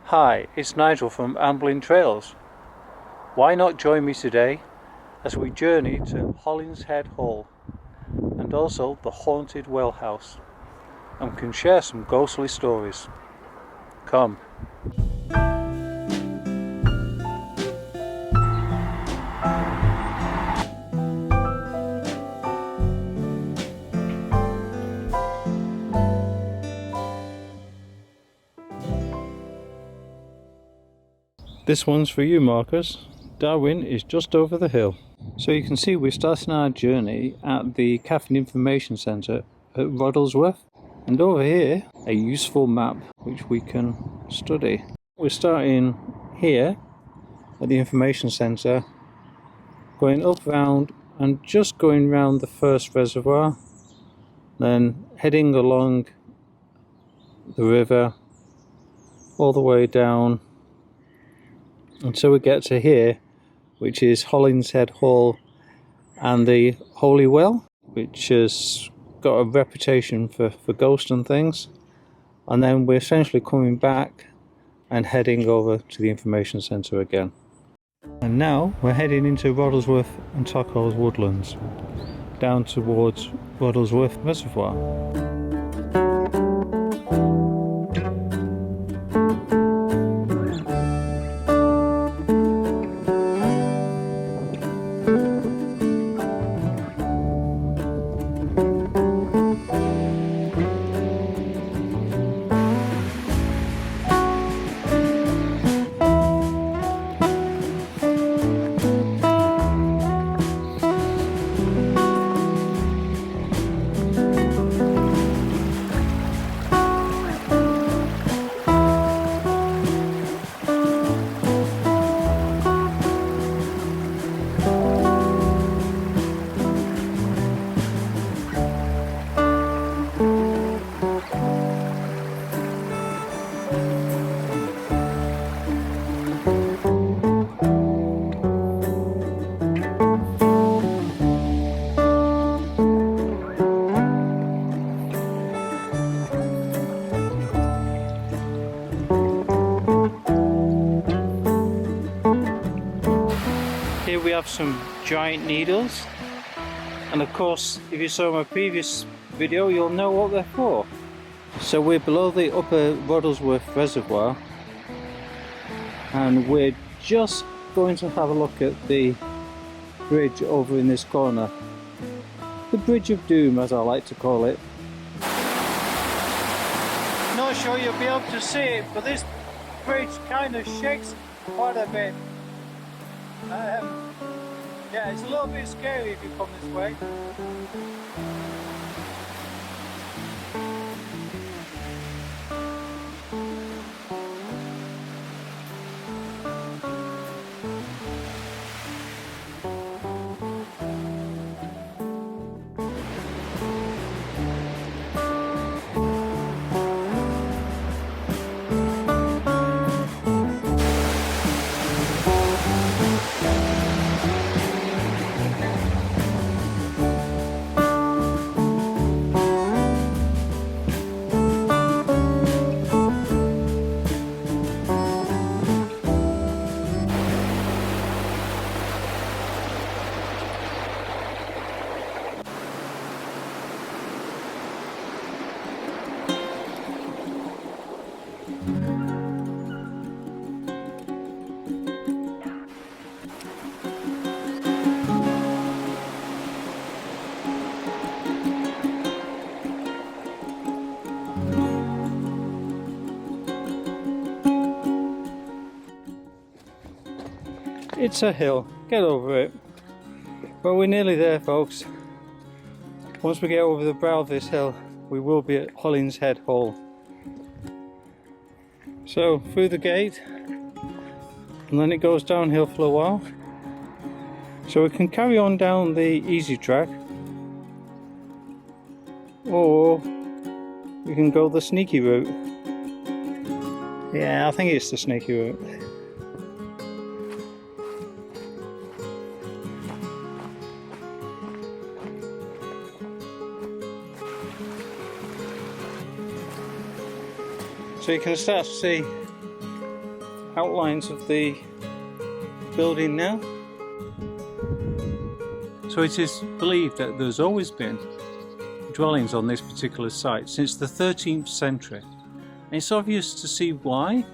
Hi, it's Nigel from Ambling Trails. Why not join me today as we journey to Hollingshead Hall and also the haunted well house and can share some ghostly stories. Come. This one's for you, Marcus. Darwen is just over the hill. So you can see we're starting our journey at the Caffeine Information Centre at Roddlesworth, and over here a useful map which we can study. We're starting here at the Information Centre, going up round and just going round the first reservoir, then heading along the river all the way down until we get to here, which is Hollinshead Hall and the Holy Well, which has got a reputation for ghosts and things. And then we're essentially coming back and heading over to the information centre again. And now we're heading into Roddlesworth and Tockholes woodlands, down towards Roddlesworth Reservoir. Here we have some giant needles, and of course if you saw my previous video you'll know what they're for. So we're below the Upper Roddlesworth Reservoir and we're just going to have a look at the bridge over in this corner. The Bridge of Doom, as I like to call it. Not sure you'll be able to see it, but this bridge kind of shakes quite a bit. Yeah, it's a little bit scary if you come this way. It's a hill, get over it. But we're nearly there, folks. Once we get over the brow of this hill, we will be at Hollingshead Hall. So, through the gate, and then it goes downhill for a while. So we can carry on down the easy track, or we can go the sneaky route. Yeah, I think it's the sneaky route. So you can start to see outlines of the building now. So it is believed that there's always been dwellings on this particular site since the 13th century. And it's obvious to see why.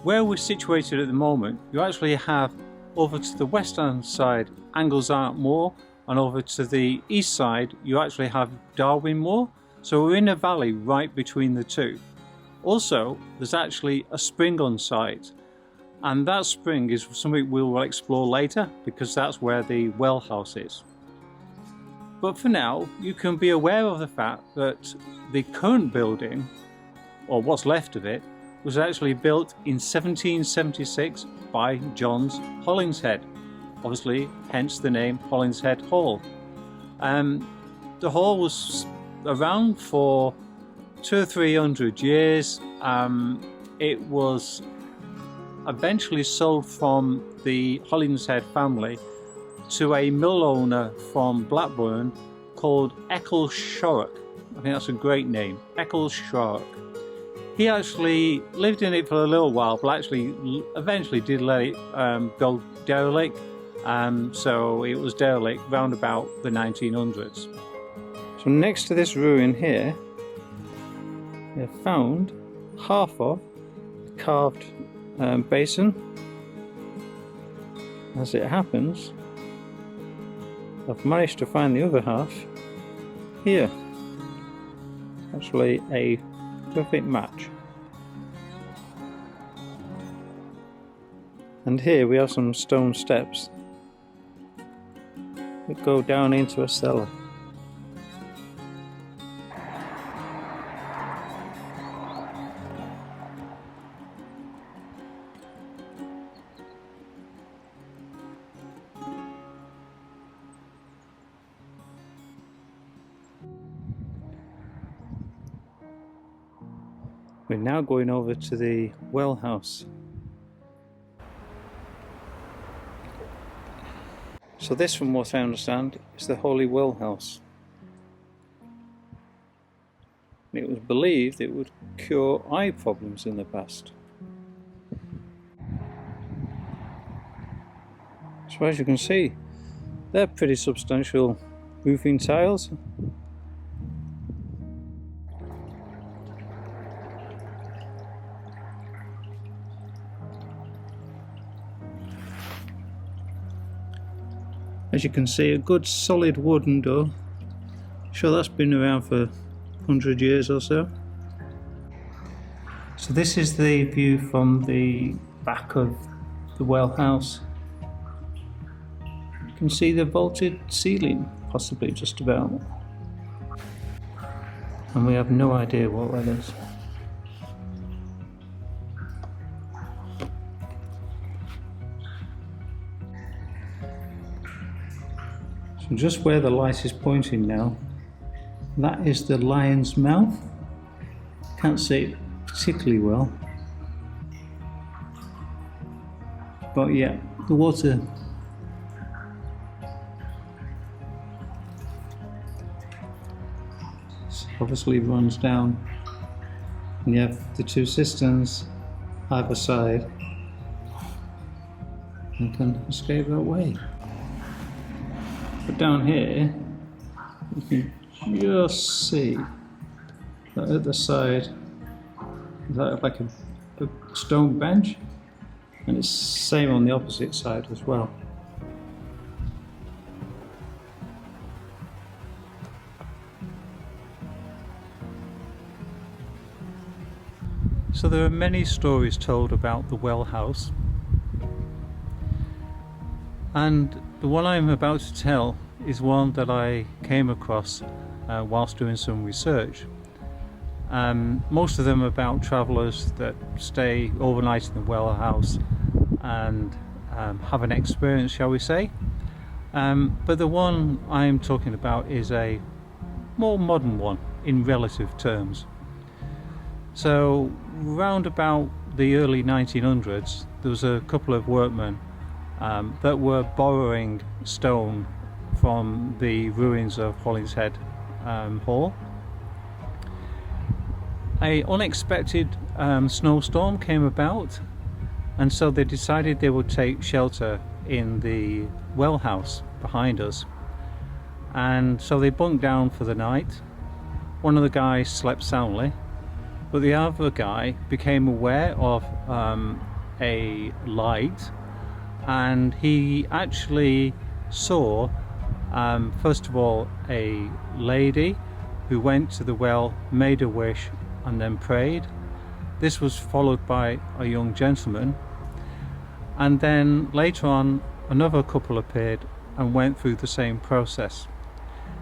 Where we're situated at the moment, you actually have over to the western side Anglesart Moor, and over to the east side you actually have Darwen Moor. So we're in a valley right between the two. Also, there's actually a spring on site, and that spring is something we will explore later because that's where the well house is. But for now, you can be aware of the fact that the current building, or what's left of it, was actually built in 1776 by John Hollinshead. Obviously, hence the name Hollinshead Hall. The hall was around for 200 or 300 years. It was eventually sold from the Hollinshead family to a mill owner from Blackburn called Eccleshorrock. I think that's a great name, Eccleshorrock. He actually lived in it for a little while, but actually eventually did let it go derelict. So it was derelict round about the 1900s. So next to this ruin here, we have found half of the carved basin. As it happens, I've managed to find the other half here. Actually a perfect match. And here we have some stone steps that go down into a cellar. We're now going over to the well house. So this, from what I understand, is the Holy Well House. It was believed it would cure eye problems in the past. So as you can see, they're pretty substantial roofing tiles. As you can see, a good solid wooden door. Sure, that's been around for 100 years or so. So this is the view from the back of the well house. You can see the vaulted ceiling, possibly just about. And we have no idea what that is. Just where the light is pointing now, that is the lion's mouth. Can't see it particularly well, but yeah, the water obviously runs down, and you have the two cisterns either side and can escape that way. But down here, you can just see that at the side, that like a stone bench, and it's the same on the opposite side as well. So there are many stories told about the well house, and the one I'm about to tell is one that I came across whilst doing some research. Most of them about travellers that stay overnight in the well house and have an experience, shall we say. But the one I'm talking about is a more modern one in relative terms. So round about the early 1900s, there was a couple of workmen that were borrowing stone from the ruins of Hollingshead Hall. An unexpected snowstorm came about, and so they decided they would take shelter in the well house behind us. And so they bunked down for the night. One of the guys slept soundly, but the other guy became aware of a light, and he actually saw first of all a lady who went to the well, made a wish, and then prayed. This was followed by a young gentleman, and then later on another couple appeared and went through the same process.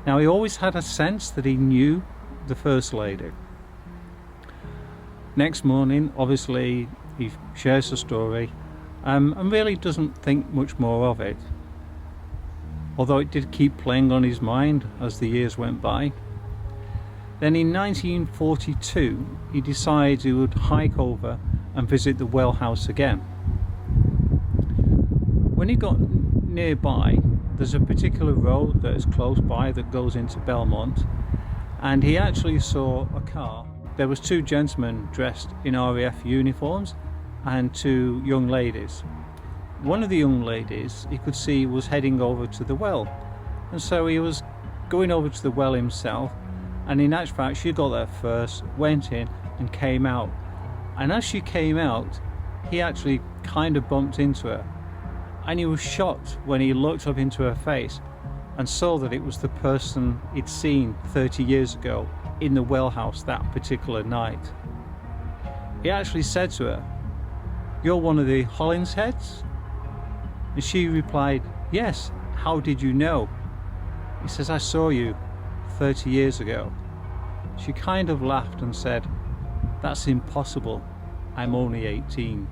Now, he always had a sense that he knew the first lady. Next morning, obviously, he shares the story and really doesn't think much more of it, although it did keep playing on his mind as the years went by. Then in 1942, he decides he would hike over and visit the well house again. When he got nearby, there's a particular road that is close by that goes into Belmont, and he actually saw a car. There was two gentlemen dressed in RAF uniforms and two young ladies. One of the young ladies he could see was heading over to the well, and so he was going over to the well himself, and in actual fact she got there first, went in and came out, and as she came out he actually kind of bumped into her, and he was shocked when he looked up into her face and saw that it was the person he'd seen 30 years ago in the well house that particular night. He actually said to her, "You're one of the Hollinsheads?" And she replied, "Yes, how did you know?" He says, "I saw you 30 years ago." She kind of laughed and said, "That's impossible, I'm only 18.